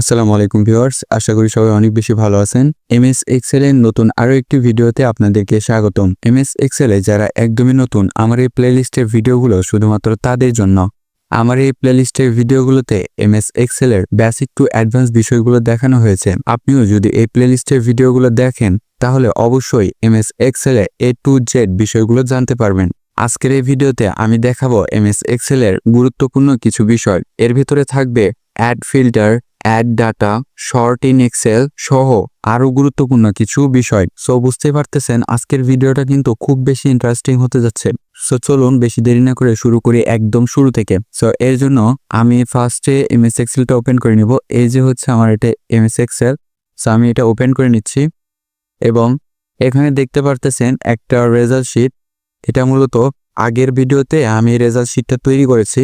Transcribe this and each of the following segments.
আসসালামু আলাইকুম ভিউয়ার্স, আশা করি সবাই অনেক বেশি ভালো আছেন। এমএস এক্সেল এর নতুন আরো একটি ভিডিওতে আপনাদেরকে স্বাগতম। এমএস এক্সেল এ যারা একদমই নতুন, আমার এই প্লেলিস্টের ভিডিওগুলো শুধুমাত্র তাদের জন্য। আমার এই প্লেলিস্টের ভিডিওগুলোতে এমএস এক্সেল এর বেসিক টু অ্যাডভান্স বিষয়গুলো দেখানো হয়েছে। আপনিও যদি এই প্লেলিস্টের ভিডিওগুলো দেখেন তাহলে অবশ্যই MS Excel A to Z বিষয়গুলো জানতে পারবেন। আজকের এই ভিডিওতে আমি দেখাবো এমএস এক্সেল এর গুরুত্বপূর্ণ কিছু বিষয়। এর ভিতরে থাকবে add filter, add data, sort in Excel সহ আরো গুরুত্বপূর্ণ কিছু বিষয়। সো বুঝতে পারতেছেন আজকের ভিডিওটা কিন্তু খুব বেশি ইন্টারেস্টিং হতে যাচ্ছে। সো চলুন বেশি দেরি না করে শুরু করি একদম শুরু থেকে। সো এর জন্য আমি ফার্স্টে এমএস এক্সেলটা ওপেন করে নিব। এই যে হচ্ছে আমার এটা এমএস এক্সেল। সো আমি এটা ওপেন করে নিচ্ছি এবং এখানে দেখতে পারতেছেন একটা রেজাল্ট শিট। এটা মূলত আগের ভিডিওতে আমি রেজাল্ট শিটটা তৈরি করেছি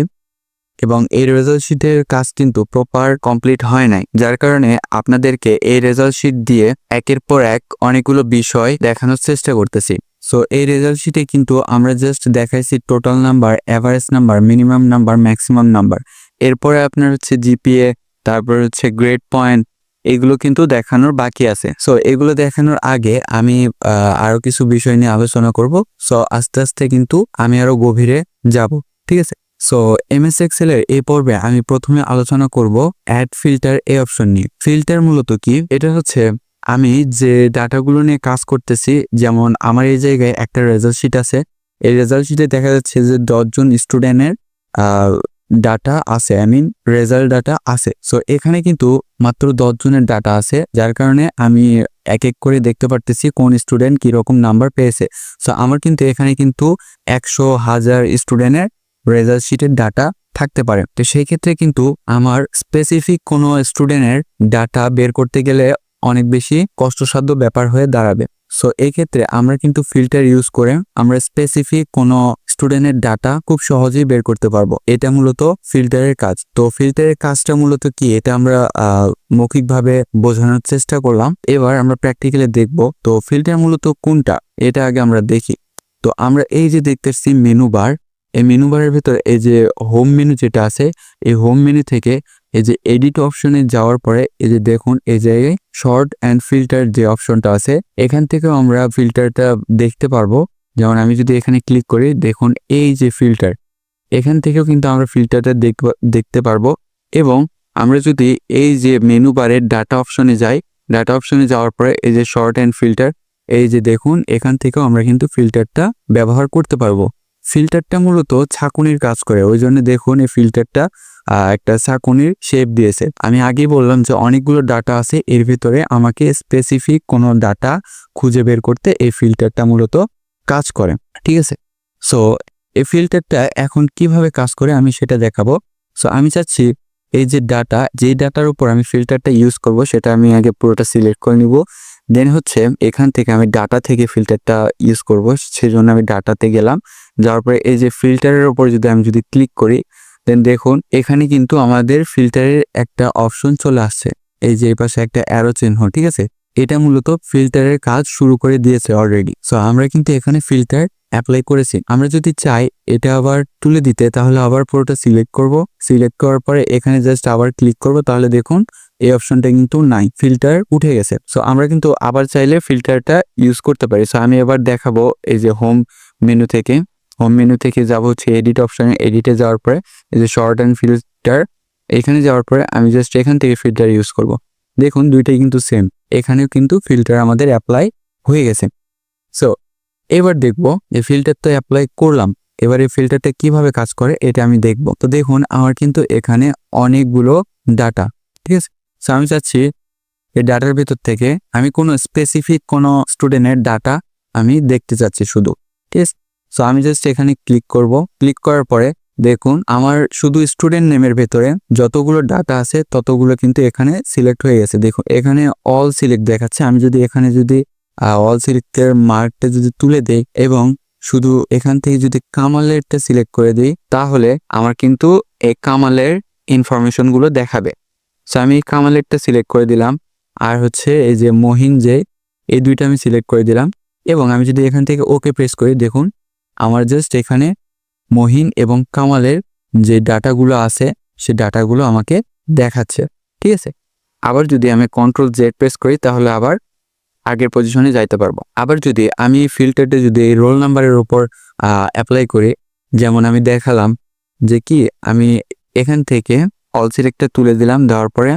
এবং এই রেজাল্ট শিটের কাজ কিন্তু প্রপার কমপ্লিট হয় নাই, যার কারণে আপনাদেরকে এই রেজাল্ট শিট দিয়ে একের পর এক অনেকগুলো বিষয় দেখানোর চেষ্টা করতেছি। সো এই রেজাল্ট শিটে কিন্তু আমরা জাস্ট দেখাইছি total number, average number, minimum number, maximum number. এরপরে আপনার হচ্ছে জিপিএ, তারপর হচ্ছে গ্রেড পয়েন্ট, এগুলো কিন্তু দেখানোর বাকি আছে। সো এগুলো দেখানোর আগে আমি আরো কিছু বিষয় নিয়ে আলোচনা করব। সো আস্তে আস্তে কিন্তু আমি আরো গভীরে যাব, ঠিক আছে? সো এমএস এক্সেল এর এই পর্বে আমি প্রথমে আলোচনা করব অ্যাড ফিল্টার এই অপশন নিয়ে। ফিল্টার মূলত কি? এটা হচ্ছে আমি যে ডাটাগুলো নিয়ে কাজ করতেছি, যেমন আমার এই জায়গায় একটা রেজাল্ট শিট আছে। এই রেজাল্ট শিটে দেখা যাচ্ছে যে 10 জন স্টুডেন্টের ডাটা আছে, রেজাল্ট ডাটা আছে। সো এখানে কিন্তু মাত্র 10 জনের ডাটা আছে, যার কারণে আমি এক এক করে দেখতে পারতেছি কোন স্টুডেন্ট কিরকম নাম্বার পেয়েছে। সো আমার কিন্তু এখানে কিন্তু 100,000 স্টুডেন্টের রেজাল্ট শিটের ডাটা থাকতে পারে। তো সেই ক্ষেত্রে কিন্তু আমার স্পেসিফিক কোনো স্টুডেন্টের ডাটা বের করতে গেলে অনেক বেশি কষ্টসাধ্য ব্যাপার হয়ে দাঁড়াবে। সো এই ক্ষেত্রে আমরা কিন্তু ফিল্টার ইউজ করে আমরা স্পেসিফিক কোনো স্টুডেন্টের ডাটা খুব সহজেই বের করতে পারবো। এটা মূলত ফিল্টারের কাজ। তো ফিল্টারের কাজটা মূলত কি, এটা আমরা মৌখিকভাবে বোঝানোর চেষ্টা করলাম। এবার আমরা প্র্যাকটিক্যালি দেখব। তো ফিল্টার মূলত কোনটা, এটা আগে আমরা দেখি। তো আমরা এই যে দেখতেছি মেনু বার, এই মেনু বারের ভিতরে এই যে হোম মেনু যেটা আছে, এই হোম মেনু থেকে এই যে এডিট অপশনে যাওয়ার পরে এই যে দেখুন এই জায়গায় শর্ট অ্যান্ড ফিল্টার যে অপশনটা আছে, এখান থেকেও আমরা ফিল্টারটা দেখতে পারবো। যেমন আমি যদি এখানে ক্লিক করি, দেখুন এই যে ফিল্টার, এখান থেকেও কিন্তু আমরা ফিল্টারটা দেখতে পারবো। এবং আমরা যদি এই যে মেনু বারের ডাটা অপশনে যাই, ডাটা অপশনে যাওয়ার পরে এই যে শর্ট অ্যান্ড ফিল্টার, এই যে দেখুন এখান থেকেও আমরা কিন্তু ফিল্টারটা ব্যবহার করতে পারবো। ফিল্টারটা মূলত ছাঁকুনির কাজ করে, ওই জন্য দেখুন এই ফিল্টারটা একটা ছাঁকুনির শেপ দিয়েছে। আমি আগেই বললাম যে অনেকগুলো ডাটা আছে, এর ভিতরে আমাকে স্পেসিফিক কোনো ডাটা খুঁজে বের করতে এই ফিল্টারটা মূলত কাজ করে, ঠিক আছে? সো এই ফিল্টারটা এখন কিভাবে কাজ করে আমি সেটা দেখাবো। সো আমি চাচ্ছি এই যে ডাটা, যেই ডাটার উপর আমি ফিল্টারটা ইউজ করব সেটা আমি আগে পুরোটা সিলেক্ট করে নিব। দেন হচ্ছে এখান থেকে আমি ডাটা থেকে ফিল্টারটা ইউজ করব, সেজন্য আমি ডাটাতে গেলাম। যাওয়ার পরে এই যে ফিল্টারের উপর যদি ক্লিক করি, দেন দেখুন এখানে কিন্তু আমাদের ফিল্টারের একটা অপশন চলে আসছে। এই যে এই পাশে একটা অ্যারো চিহ্ন, ঠিক আছে? এটা মূলত ফিল্টারের কাজ শুরু করে দিয়েছে অলরেডি। সো আমরা কিন্তু এখানে ফিল্টার অ্যাপ্লাই করেছি। আমরা যদি চাই এটা আবার তুলে দিতে, তাহলে আবার পুরোটা সিলেক্ট করব। সিলেক্ট করার পরে এখানে জাস্ট আবার ক্লিক করব, তাহলে দেখুন এই অপশনটা কিন্তু নাই, ফিল্টার উঠে গেছে। সো আমরা কিন্তু আবার চাইলে ফিল্টারটা ইউজ করতে পারি। সো আমি এবার দেখাবো এই যে হোম মেনু থেকে যাবো হচ্ছে এডিট অপশনে। এডিটে যাওয়ার পরে এই যে শর্ট অ্যান্ড ফিল্টার, এখানে যাওয়ার পরে আমি জাস্ট এখান থেকে ফিল্টার ইউজ করব। দেখুন দুইটাই কিন্তু সেম, এখানেও কিন্তু ফিল্টার আমাদের অ্যাপ্লাই হয়ে গেছে। সো এবার দেখবো এই ফিল্টার তো অ্যাপ্লাই করলাম, এবার এই ফিল্টারটা কিভাবে কাজ করে এটা আমি দেখব। তো দেখুন আমার কিন্তু এখানে অনেকগুলো ডাটা, ঠিক আছে? সো আমি চাচ্ছি এই ডাটার ভিতর থেকে আমি কোনো স্পেসিফিক কোনো স্টুডেন্টের ডাটা আমি দেখতে চাচ্ছি শুধু, ঠিক আছে? সো আমি জাস্ট এখানে ক্লিক করব। ক্লিক করার পরে দেখুন আমার শুধু স্টুডেন্ট নেমের ভেতরে যতগুলো ডাটা আছে ততগুলো কিন্তু এখানে সিলেক্ট হয়ে গেছে। দেখুন এখানে অল সিলেক্ট দেখাচ্ছে। আমি যদি এখানে অল সিলেক্টের মার্কটা যদি তুলে দেই এবং শুধু এখান থেকে যদি কামালেরটা সিলেক্ট করে দিই, তাহলে আমার কিন্তু এই কামালের ইনফরমেশনগুলো দেখাবে। সো আমি কামালেরটা সিলেক্ট করে দিলাম, আর হচ্ছে এই যে মহিন, যে এই দুইটা আমি সিলেক্ট করে দিলাম। এবং আমি যদি এখান থেকে ওকে প্রেস করি, দেখুন আমার জাস্ট এখানে মহিন এবং কামালের যে ডাটাগুলো আছে সে ডাটাগুলো আমাকে দেখাচ্ছে, ঠিক আছে? আবার যদি আমি কন্ট্রোল জেড প্রেস করি তাহলে আবার আগের পজিশনে যাইতে পারবো। আবার যদি আমি ফিল্টারটা যদি এই রোল নাম্বারের উপর অ্যাপ্লাই করি, যেমন আমি দেখালাম যে কি আমি এখান থেকে অল সিলেক্টটা তুলে দিলাম, দেওয়ার পরে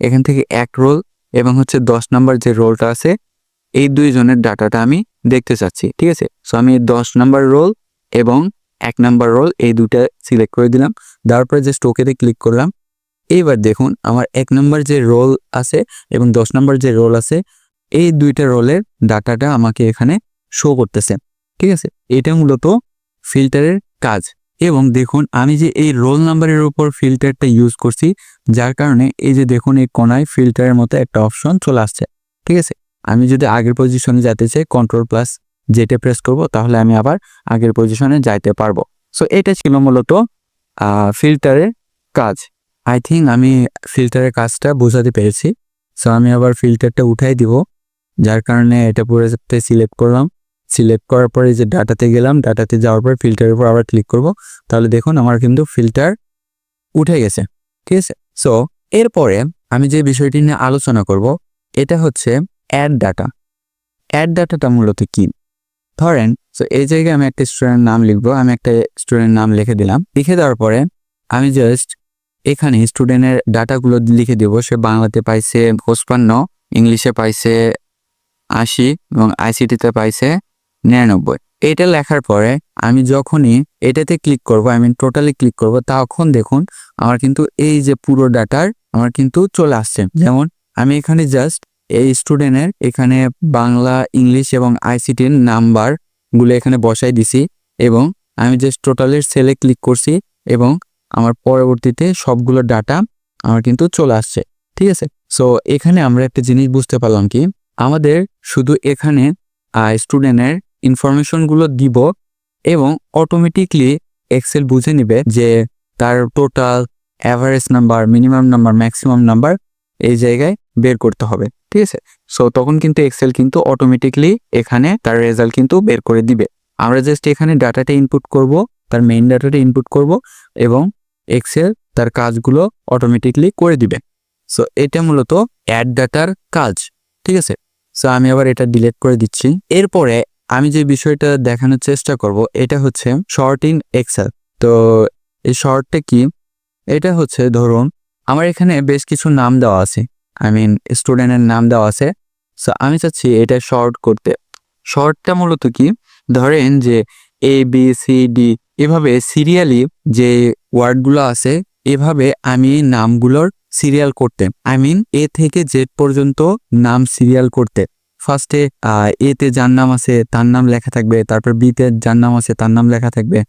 এখান থেকে এক রোল এবং হচ্ছে 10 নাম্বার যে রোলটা আছে এই দুইজনের ডাটাটা আমি দেখতে চাচ্ছি, ঠিক আছে। সো আমি 10 নাম্বার রোল এবং 1 নাম্বার রোল এই দুটা সিলেক্ট করে দিলাম, দেওয়ার পরে জাস্ট ওকেতে ক্লিক করলাম। এইবার দেখুন আমার 1 নাম্বার যে রোল আছে এবং 10 নাম্বার যে রোল আছে এই দুইটা রোলের ডাটাটা আমাকে এখানে শো করতেছে, ঠিক আছে। এটা মূলত ফিল্টারের কাজ। এবং দেখুন আমি যে এই রোল নাম্বারের উপর ফিল্টারটা ইউজ করছি, যার কারণে এই যে দেখুন এই কোনায় ফিল্টারের মতো একটা অপশন চলে আসছে, ঠিক আছে। আমি যদি আগের পজিশনে যেতে চাই কন্ট্রোল প্লাস জেটে প্রেস করব, তাহলে আমি আবার আগের পজিশনে যাইতে পারবো। সো এটা ছিল মূলত ফিল্টারের কাজ। আই থিঙ্ক আমি ফিল্টারের কাজটা বোঝাতে পেরেছি। সো আমি আবার ফিল্টারটা উঠাই দিব, যার কারণে এটা পুরো সিলেক্ট করলাম। সিলেক্ট করার পরে যে ডাটাতে গেলাম, ডাটাতে যাওয়ার পর ফিল্টারের উপর আবার ক্লিক করব, তাহলে দেখুন আমার কিন্তু ফিল্টার উঠে গেছে, ঠিক আছে। সো এরপরে আমি যে বিষয়টি নিয়ে আলোচনা করব এটা হচ্ছে অ্যাড ডাটা। অ্যাড ডাটাটা মূলত কি? ধরেন সো এই জায়গায় আমি একটা স্টুডেন্ট নাম লিখবো, আমি একটা স্টুডেন্ট নাম লিখে দিলাম। লিখে দেওয়ার পরে আমি জাস্ট এখানে স্টুডেন্টের ডাটাগুলো লিখে দেব। সে বাংলাতে পাইছে 55, ইংলিশে পাইছে 80 এবং আইসিটিতে পাইছে 99। এটা লেখার পরে আমি যখনই এটাতে ক্লিক করব, আমি টোটালি ক্লিক করব, তখন দেখুন আমার কিন্তু এই যে পুরো ডাটার আমার কিন্তু চলে আসছে। যেমন আমি এখানে জাস্ট এই স্টুডেন্টের এখানে বাংলা, ইংলিশ এবং আইসিটির নাম্বারগুলো এখানে বসাই দিছি এবং আমি জাস্ট টোটালের সেলে ক্লিক করছি এবং আমার পরবর্তীতে সবগুলো ডাটা আমার কিন্তু চলে আসছে, ঠিক আছে। সো এখানে আমরা একটা জিনিস বুঝতে পারলাম কি, আমাদের শুধু এখানে স্টুডেন্টের ইনফরমেশনগুলো দিব এবং অটোমেটিকলি এক্সেল বুঝে নেবে যে তার total, average number, minimum number, maximum number এই জায়গায় বের করতে হবে, ঠিক আছে। সো তখন কিন্তু এক্সেল কিন্তু অটোমেটিকলি এখানে তার রেজাল্ট কিন্তু বের করে দিবে। আমরা জাস্ট এখানে ডাটাটা ইনপুট করব, তার মেইন ডাটাটা ইনপুট করব এবং এক্সেল তার কাজগুলো অটোমেটিকলি করে দিবে। সো এটা মূলত অ্যাড ডাটার কাজ, ঠিক আছে। সো আমি আবার এটা ডিলিট করে দিচ্ছি। এরপরে আমি যে বিষয়টা দেখানোর চেষ্টা করব এটা হচ্ছে শর্ট ইন এক্সেল। তো এই শর্টটা কি? এটা হচ্ছে ধরুন আমার এখানে বেশ কিছু নাম দেওয়া আছে, আই মিন স্টুডেন্টের নাম দেওয়া আছে। সো আমি চাচ্ছি এটা শর্ট করতে। শর্টটা মূলত কি, ধরেন যে ABCD এভাবে সিরিয়ালি যে ওয়ার্ডগুলো আছে এভাবে আমি নামগুলোর সিরিয়াল করতে, আই মিন এ থেকে জেড পর্যন্ত নাম সিরিয়াল করতে। ফার্স্টে এতে যার নাম আছে তার নাম লেখা থাকবে, তারপর বিতে যার নাম আছে তার নাম লেখা থাকবে,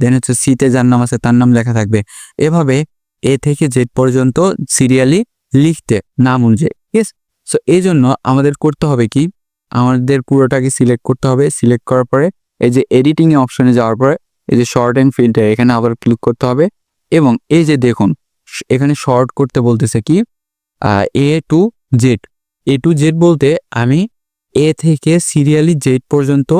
দেন হচ্ছে সিতে যার নাম আছে তার নাম লেখা থাকবে। এভাবে এ থেকে জেড পর্যন্ত সিরিয়ালি লিখতে নাম অনুযায়ী, ইয়েস। সো এই জন্য আমাদের করতে হবে কি, আমাদের পুরোটাকে সিলেক্ট করতে হবে। সিলেক্ট করার পরে এই যে এডিটিং এ অপশনে যাওয়ার পরে এই যে শর্ট এন্ড ফিল্টার এখানে আবার ক্লিক করতে হবে এবং এই যে দেখুন এখানে শর্ট করতে বলতেছে কি A to Z বলতে আমি এ থেকে সিরিয়ালি জেড পর্যন্ত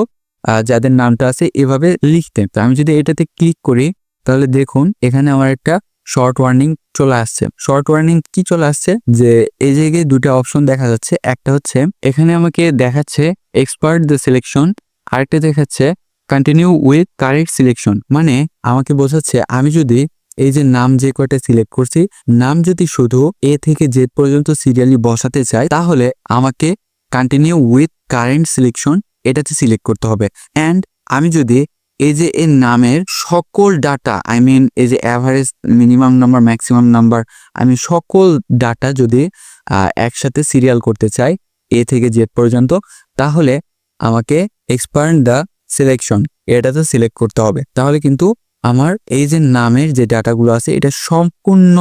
যাদের নামটা আছে এভাবে লিখতে। তো আমি যদি এটাতে ক্লিক করি তাহলে দেখুন এখানে আমার একটা শর্ট ওয়ার্নিং চলে আসছে। শর্ট ওয়ার্নিং কি চলে আসছে, যে এই জায়গায় দুটো অপশন দেখা যাচ্ছে। একটা হচ্ছে এখানে আমাকে দেখাচ্ছে এক্সপার্ট দ্য সিলেকশন, আরেকটা দেখাচ্ছে কন্টিনিউ উইথ কারেক্ট সিলেকশন। মানে আমাকে বোঝাচ্ছে আমি যদি এই যে নাম যে কয়টা সিলেক্ট করছি, নাম যদি শুধু এ থেকে জেড পর্যন্ত সিরিয়ালি বসাতে চাই তাহলে আমাকে কন্টিনিউ উইথ কারেন্ট সিলেকশন এটাতে সিলেক্ট করতে হবে। অ্যান্ড আমি যদি এই যে এর নামের সকল ডাটা, আই মিন এই যে average, minimum number, maximum number, আমি সকল ডাটা যদি একসাথে সিরিয়াল করতে চাই এ থেকে জেড পর্যন্ত, তাহলে আমাকে এক্সপান্ড দ্য সিলেকশন এটাতে সিলেক্ট করতে হবে। তাহলে কিন্তু আমার এই যে নামের যে ডাটাগুলো আছে এটা সম্পূর্ণ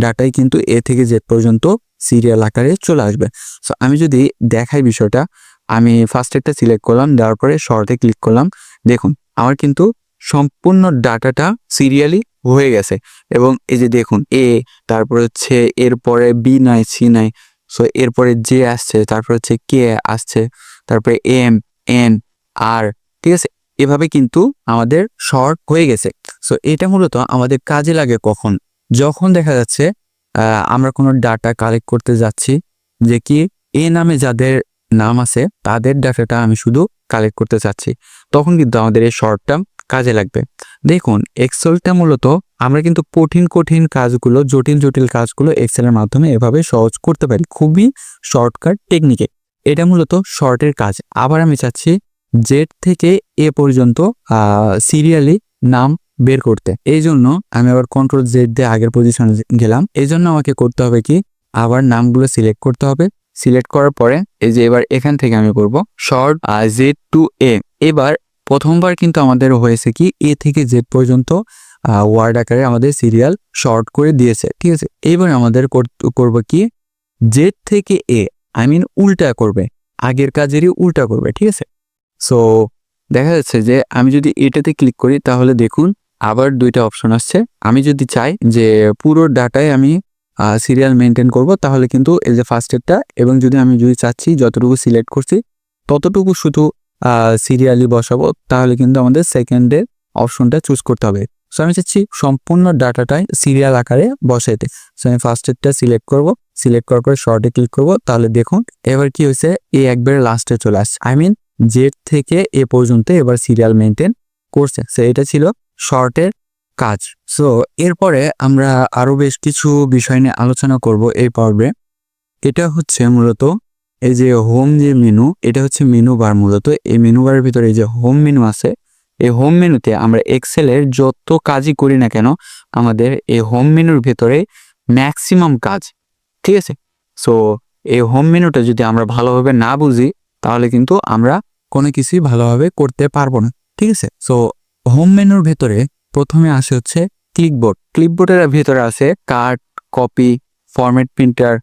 ডাটাই কিন্তু এ থেকে জেড পর্যন্ত সিরিয়াল আকারে চলে আসবে। সো আমি যদি দেখাই বিষয়টা, আমি ফার্স্ট একটা সিলেক্ট করলাম, দেওয়ার পরে শর্টে ক্লিক করলাম, দেখুন আমার কিন্তু সম্পূর্ণ ডাটাটা সিরিয়ালি হয়ে গেছে। এবং এই যে দেখুন এ, তারপর হচ্ছে এরপরে বি নাই, সি নাই, সো এরপরে জে আসছে, তারপর হচ্ছে কে আসছে, তারপরে এম, এন, আর, ঠিক আছে। এভাবে কিন্তু আমাদের শর্ট হয়ে গেছে। সো এটা মূলত আমাদের কাজে লাগে কখন, যখন দেখা যাচ্ছে আমরা কোনো ডাটা কালেক্ট করতে যাচ্ছি, যে কি এ নামে যাদের নাম আছে তাদের ডাটাটা আমি শুধু কালেক্ট করতে চাচ্ছি, তখন কিন্তু আমাদের এই শর্ট টার্ম কাজে লাগবে। দেখুন এক্সেলটা মূলত আমরা কিন্তু কঠিন কাজগুলো, জটিল কাজগুলো এক্সেলের মাধ্যমে এভাবে সহজ করতে পারি, খুবই শর্টকাট টেকনিকে। এটা মূলত শর্টের কাজ। আবার আমি চাচ্ছি জেড থেকে এ পর্যন্ত সিরিয়ালি নাম বের করতে, এই জন্য আমি আবার কন্ট্রোল জেড দিয়ে আগের পজিশনে গেলাম। এই জন্য আমাকে করতে হবে কি, আবার নামগুলো সিলেক্ট করতে হবে। সিলেক্ট করার পরে এই যে এবার এখান থেকে আমি করব শর্ট জেড টু এ। এবার প্রথমবার কিন্তু আমাদের হয়েছে কি এ থেকে জেড পর্যন্ত ওয়ার্ড আকারে আমাদের সিরিয়াল শর্ট করে দিয়েছে, ঠিক আছে। এইবার আমাদের করব কি জেড থেকে এ, আই মিন উল্টা করবে, আগের কাজেরই উল্টা করবে, ঠিক আছে। সো দেখা যাচ্ছে যে আমি যদি এটাতে ক্লিক করি তাহলে দেখুন আবার দুইটা অপশন আসছে। আমি যদি চাই যে পুরো ডাটায় আমি সিরিয়াল মেনটেন করব, তাহলে কিন্তু এই যে ফার্স্টেরটা, এবং যদি চাচ্ছি যতটুকু সিলেক্ট করছি ততটুকু শুধু সিরিয়ালি বসাবো, তাহলে কিন্তু আমাদের সেকেন্ডের অপশনটা চুজ করতে হবে। সো আমি চাচ্ছি সম্পূর্ণ ডাটাটাই সিরিয়াল আকারে বসাইতে। সো আমি ফার্স্টেরটা সিলেক্ট করব, সিলেক্ট করার পরে শর্টে ক্লিক করব, তাহলে দেখুন এবার কি হয়েছে, এই একবারে লাস্টে চলে আসছে, আই মিন জেড থেকে এ পর্যন্ত এবার সিরিয়াল মেনটেন করছে। সো এটা ছিল শর্টের কাজ। সো এরপরে আমরা আরো বেশ কিছু বিষয় নিয়ে আলোচনা করব এই পর্বে। এটা হচ্ছে মূলত এই যে হোম যে মেনু, এটা হচ্ছে মেনু বার। মূলত এই মেনু বারের ভিতরে এই যে হোম মেনু আছে, এই হোম মেনুতে আমরা এক্সেলের যত কাজই করি না কেন আমাদের এই হোম মেনুর ভিতরে ম্যাক্সিমাম কাজ, ঠিক আছে। সো এই হোম মেনুটা যদি আমরা ভালোভাবে না বুঝি তাহলে কিন্তু আমরা কোনো কিছুই ভালোভাবে করতে পারবো না, ঠিক আছে। সো হোম মেনুর ভেতরে প্রথমে আসে হচ্ছে ক্লিকবোর্ড। ক্লিকবোর্ডের ভিতরে আছে কাট, কপি, ফরম্যাট প্রিন্টার,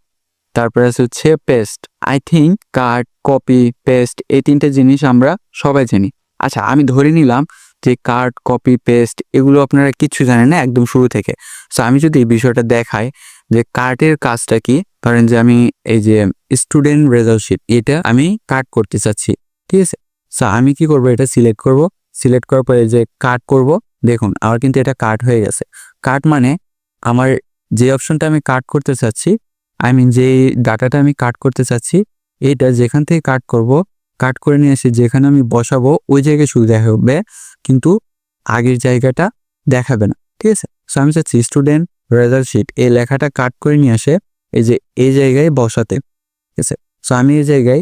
তারপরে আছে হচ্ছে paste. I think cut, copy, paste এই তিনটে জিনিস আমরা সবাই জানি। আচ্ছা আমি ধরে নিলাম যে কাট, কপি, পেস্ট এগুলো আপনারা কিছু জানেন না একদম শুরু থেকে। সো আমি যদি এই বিষয়টা দেখাই যে কার্টের কাজটা কি, ধরেন যে আমি এই যে স্টুডেন্ট রেজাল্ট শিট, এটা আমি কাট করতে চাচ্ছি, ঠিক আছে। সো আমি কি করব, এটা সিলেক্ট করব, সিলেক্ট করার পরে যে কাট করব, দেখুন আমার কিন্তু এটা কাট হয়ে গেছে। কাট মানে আমার যে অপশনটা আমি কাট করতে চাচ্ছি, আই মিন যে ডাটাটা আমি কাট করতে চাচ্ছি, এটা যেখান থেকে কাট করব, কাট করে নিয়ে এসে যেখানে আমি বসাবো ওই জায়গায় শুধু দেখাবে, কিন্তু আগের জায়গাটা দেখাবে না, ঠিক আছে। সো আমি চাচ্ছি স্টুডেন্ট রেজাল্ট শিট এই লেখাটা কাট করে নিয়ে আসে এই যে এই জায়গায় বসাতে, ঠিক আছে। সো আমি এই জায়গায়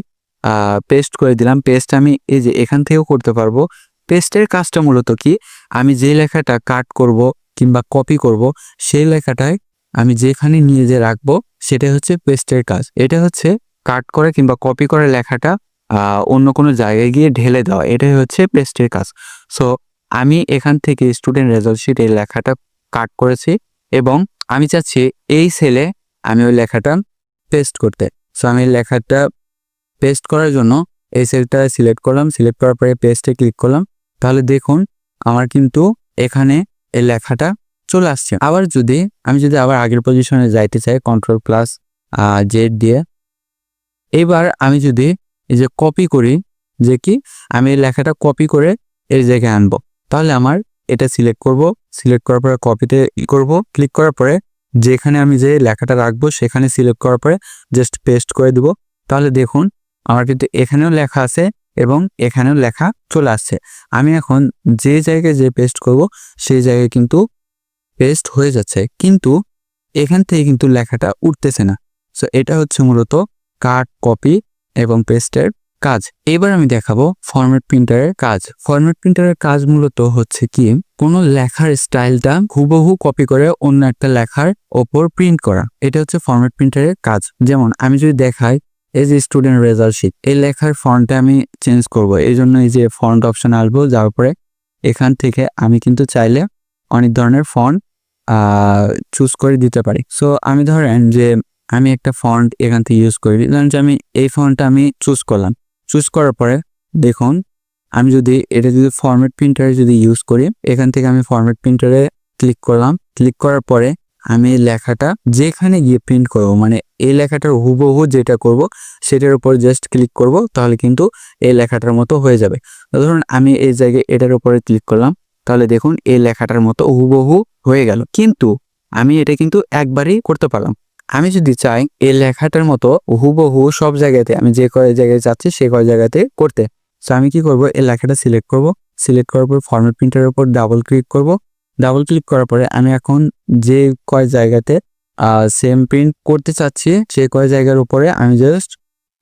পেস্ট করে দিলাম। পেস্ট আমি এই যে এখান থেকেও করতে পারবো। পেস্টের কাজটা মূলত কি, আমি যে লেখাটা কাট করব কিংবা কপি করব সেই লেখাটায় আমি যেখানে নিয়ে যে রাখবো সেটা হচ্ছে পেস্টের কাজ। এটা হচ্ছে কাট করে কিংবা কপি করে লেখাটা অন্য কোনো জায়গায় গিয়ে ঢেলে দেওয়া, এটাই হচ্ছে পেস্টের কাজ। সো আমি এখান থেকে স্টুডেন্ট রেজাল্ট শিট এই লেখাটা কাট করেছি এবং আমি চাচ্ছি এই সেলে আমি ওই লেখাটা পেস্ট করতে। সো আমি লেখাটা পেস্ট করার জন্য এই সেলটা সিলেক্ট করলাম, সিলেক্ট করার পরে পেস্টে ক্লিক করলাম, তাহলে দেখুন আমার কিন্তু এখানে এই লেখাটা চলে আসছে। আবার আমি যদি আবার আগের পজিশনে যাইতে চাই কন্ট্রোল প্লাস জেড দিয়ে, এবার আমি যদি এই যে কপি করি, যে কি আমি এই লেখাটা কপি করে এই জায়গায় আনবো, তাহলে আমার এটা সিলেক্ট করব, সিলেক্ট করার পরে কপিতে করব, ক্লিক করার পরে যেখানে আমি যে লেখাটা রাখবো সেখানে সিলেক্ট করার পরে জাস্ট পেস্ট করে দিব, তাহলে দেখুন আমার কিন্তু এখানেও লেখা আছে এবং এখানেও লেখা চলে আসছে। আমি এখন যে জায়গায় যে পেস্ট করব সেই জায়গায় কিন্তু পেস্ট হয়ে যাচ্ছে, কিন্তু এখান থেকে কিন্তু লেখাটা উঠতেছে না। সো এটা হচ্ছে মূলত কাট, কপি এবং পেস্টের কাজ। এবার আমি দেখাবো ফরম্যাট প্রিন্টারের কাজ। ফরম্যাট প্রিন্টারের কাজ মূলত হচ্ছে কি, কোনো লেখার স্টাইলটা হুবহু কপি করে অন্য একটা লেখার ওপর প্রিন্ট করা, এটা হচ্ছে ফরম্যাট প্রিন্টারের কাজ। যেমন আমি যদি দেখাই এই যে স্টুডেন্ট রেজাল্ট শিট, এই লেখার ফন্টটা আমি চেঞ্জ করব, এই জন্য এই যে ফন্ট অপশন আসবো, যাওয়ার পরে এখান থেকে আমি কিন্তু চাইলে অনেক ধরনের ফন্ট চুজ করে দিতে পারি। সো আমি ধরেন যে আমি একটা ফন্ট এখান থেকে ইউজ করি, ধরেন যে আমি এই ফন্টটা আমি চুজ করলাম। চুজ করার পরে দেখুন আমি যদি এটা ফরম্যাট প্রিন্টারে যদি ইউজ করি, এখান থেকে আমি ফরম্যাট প্রিন্টারে ক্লিক করলাম, ক্লিক করার পরে আমি লেখাটা যেখানে গিয়ে প্রিন্ট করব, মানে এই লেখাটার হুবহু যেটা করব সেটার উপর জাস্ট ক্লিক করব, তাহলে কিন্তু এই লেখাটার মতো হয়ে যাবে। ধরুন আমি এই জায়গায় এটার উপরে ক্লিক করলাম, তাহলে দেখুন এই লেখাটার মতো হুবহু হয়ে গেল। কিন্তু আমি এটা কিন্তু একবারই করতে পারলাম। আমি যদি চাই এই লেখাটার মতো হুবহু সব জায়গাতে আমি যে কয় জায়গায় যাচ্ছি সেই কয় জায়গাতে করতে, সো আমি কি করব, এই লেখাটা সিলেক্ট করব। সিলেক্ট করার পর ফরম্যাট প্রিন্টারের উপর ডাবল ক্লিক করব। ডাবল ক্লিক করার পরে আমি এখন যে কয় জায়গাতে সেম প্রিন্ট করতে চাচ্ছি সেই কয় জায়গার উপরে আমি জাস্ট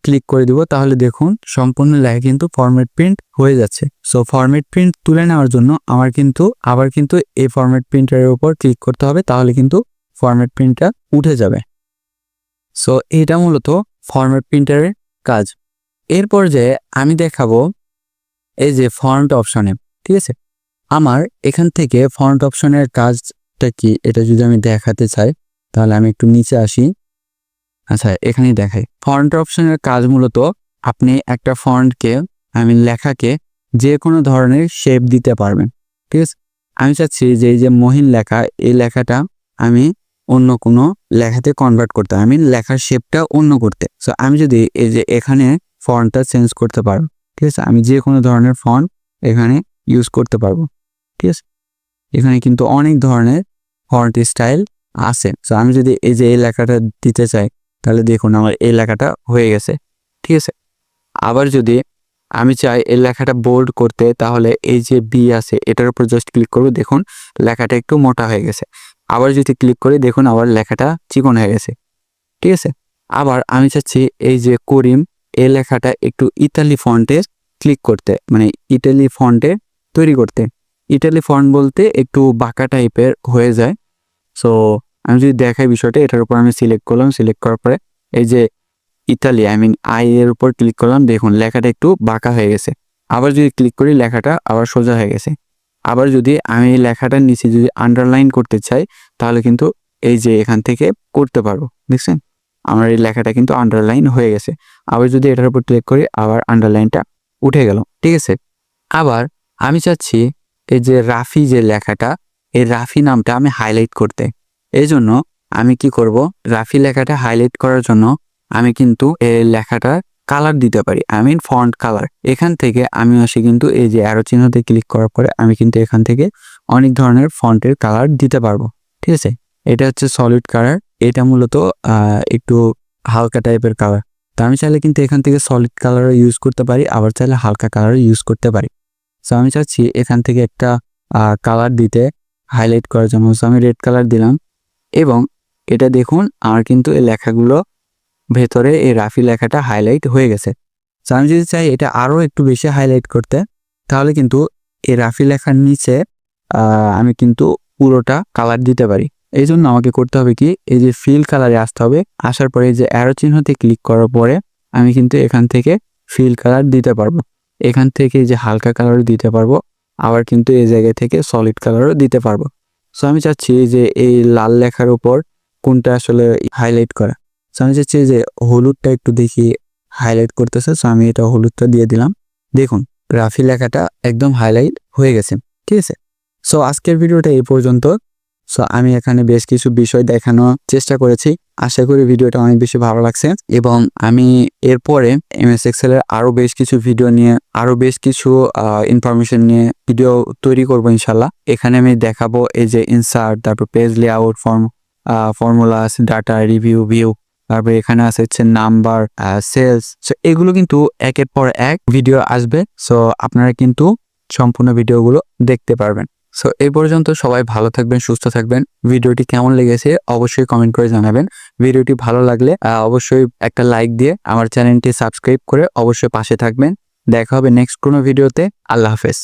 ক্লিক করে দিব। তাহলে দেখুন সম্পূর্ণ লেখা কিন্তু ফরম্যাট প্রিন্ট হয়ে যাচ্ছে। সো ফরম্যাট প্রিন্ট তুলে নেওয়ার জন্য আমার কিন্তু আবার কিন্তু এই ফরম্যাট প্রিন্টারের উপর ক্লিক করতে হবে, তাহলে কিন্তু ফরম্যাট প্রিন্টটা উঠে যাবে। সো এটা মূলত ফরম্যাট প্রিন্টারের কাজ। এরপর যে আমি দেখাবো এই যে ফন্ট অপশনে, ঠিক আছে, আমার এখান থেকে ফন্ট অপশনের কাজটা কি এটা যদি আমি দেখাতে চাই তাহলে আমি একটু নিচে আসি। আচ্ছা, এখানেই দেখাই। ফন্ট অপশনের কাজ মূলত আপনি একটা ফন্টকে লেখাকে যে কোনো ধরনের শেপ দিতে পারবেন, ঠিক আছে। আমি চাচ্ছি যে এই যে মহিন লেখা, এই লেখাটা আমি অন্য কোনো লেখাতে কনভার্ট করতে, লেখার শেপটা অন্য করতে। সো আমি যদি এই যে এখানে ফন্টটা চেঞ্জ করতে পারবো, ঠিক আছে, আমি যে কোনো ধরনের ফন্ট এখানে ইউজ করতে পারবো, ঠিক আছে। এখানে কিন্তু অনেক ধরনের ফন্ট স্টাইল আছে। সো আমি যদি এই যে এই লেখাটা দিতে চাই তাহলে দেখুন আমার এই লেখাটা হয়ে গেছে, ঠিক আছে। আবার যদি আমি চাই এই লেখাটা বোল্ড করতে তাহলে এই যে বি আছে এটার উপর জাস্ট ক্লিক করব, দেখুন লেখাটা একটু মোটা হয়ে গেছে। আবার যদি ক্লিক করি দেখুন আবার লেখাটা চিকন হয়ে গেছে, ঠিক আছে। আবার আমি চাচ্ছি এই যে করিম এই লেখাটা একটু ইতালি ফন্টে ক্লিক করতে, ইতালি ফন্টে তৈরি করতে। ইতালি ফন্ট বলতে একটু বাঁকা টাইপের হয়ে যায়। সো আমি যদি দেখাই বিষয়টা, এটার উপর আমি সিলেক্ট করলাম। সিলেক্ট করার পরে এই যে ইতালি আই এর উপর ক্লিক করলাম, দেখুন লেখাটা একটু বাঁকা হয়ে গেছে। আবার যদি ক্লিক করি লেখাটা আবার সোজা হয়ে গেছে। আবার যদি আমি এই লেখাটার নিচে যদি আন্ডারলাইন করতে চাই তাহলে কিন্তু এই যে এখান থেকে করতে পারবো, দেখছেন আমার এই লেখাটা কিন্তু আন্ডারলাইন হয়ে গেছে। আবার যদি এটার উপর ক্লিক করি আবার আন্ডারলাইনটা উঠে গেল, ঠিক আছে। আবার আমি চাচ্ছি এই যে রাফি যে লেখাটা, এই রাফি নামটা আমি হাইলাইট করতে। এই জন্য আমি কি করব, রাফি লেখাটা হাইলাইট করার জন্য আমি কিন্তু এই লেখাটা কালার দিতে পারি, ফন্ট কালার। এখান থেকে আমি আসে কিন্তু এই যে অ্যারো চিহ্নতে ক্লিক করার পরে আমি কিন্তু এখান থেকে অনেক ধরনের ফন্টের কালার দিতে পারবো, ঠিক আছে। এটা হচ্ছে সলিড কালার, এটা মূলত একটু হালকা টাইপের কালার। তো আমি চাইলে কিন্তু এখান থেকে সলিড কালার ইউজ করতে পারি, আবার চাইলে হালকা কালার ইউজ করতে পারি। সো আমি চাচ্ছি এখান থেকে একটা কালার দিতে হাইলাইট করার জন্য। সো আমি রেড কালার দিলাম এবং এটা দেখুন আমার কিন্তু এই লেখাগুলো ভেতরে এই রাফি লেখাটা হাইলাইট হয়ে গেছে। সো আমি যদি চাই এটা আরও একটু বেশি হাইলাইট করতে তাহলে কিন্তু এই রাফি লেখার নিচে আমি কিন্তু পুরোটা কালার দিতে পারি। এই জন্য আমাকে করতে হবে কি, এই যে ফিল কালারে আসতে হবে। আসার পরে যে অ্যারো চিহ্নতে ক্লিক করার পরে আমি কিন্তু এখান থেকে ফিল কালার দিতে পারবো, এখান থেকে যে হালকা কালারও দিতে পারবো, আবার কিন্তু এই জায়গা থেকে সলিড কালারও দিতে পারবো। সো আমি চাচ্ছি যে এই লাল লেখার উপর কোনটা আসলে হাইলাইট করা। সো আমি চাচ্ছি যে হলুদটা একটু দেখি হাইলাইট করতেছে। সো আমি এটা হলুদটা দিয়ে দিলাম, দেখুন রাফি লেখাটা একদম হাইলাইট হয়ে গেছে, ঠিক আছে। সো আজকের ভিডিওটা এই পর্যন্ত। সো আমি এখানে বেশ কিছু বিষয় দেখানোর চেষ্টা করেছি, আশা করি ভিডিওটা অনেক বেশি ভালো লাগছে এবং আমি এরপরে এমএস এক্সেল এর আরো বেশ কিছু ভিডিও নিয়ে আরো বেশ কিছু ইনফরমেশন নিয়ে ভিডিও তৈরি করব ইনশাল্লাহ। এখানে আমি দেখাবো এই যে ইনসার্ট, তারপর page layout, formulas, data review, view, তারপরে এখানে আছে হচ্ছে নাম্বার, সেলস। সো এগুলো কিন্তু একের পর এক ভিডিও আসবে। সো আপনারা কিন্তু সম্পূর্ণ ভিডিওগুলো দেখতে পারবেন। সো এই পর্যন্ত সবাই ভালো থাকবেন, সুস্থ থাকবেন। ভিডিওটি কেমন লেগেছে অবশ্যই কমেন্ট করে জানাবেন। ভিডিওটি ভালো লাগলে অবশ্যই একটা লাইক দিয়ে আমার চ্যানেলটি সাবস্ক্রাইব করে অবশ্যই পাশে থাকবেন। দেখা হবে নেক্সট কোনো ভিডিওতে। আল্লাহ হাফেজ।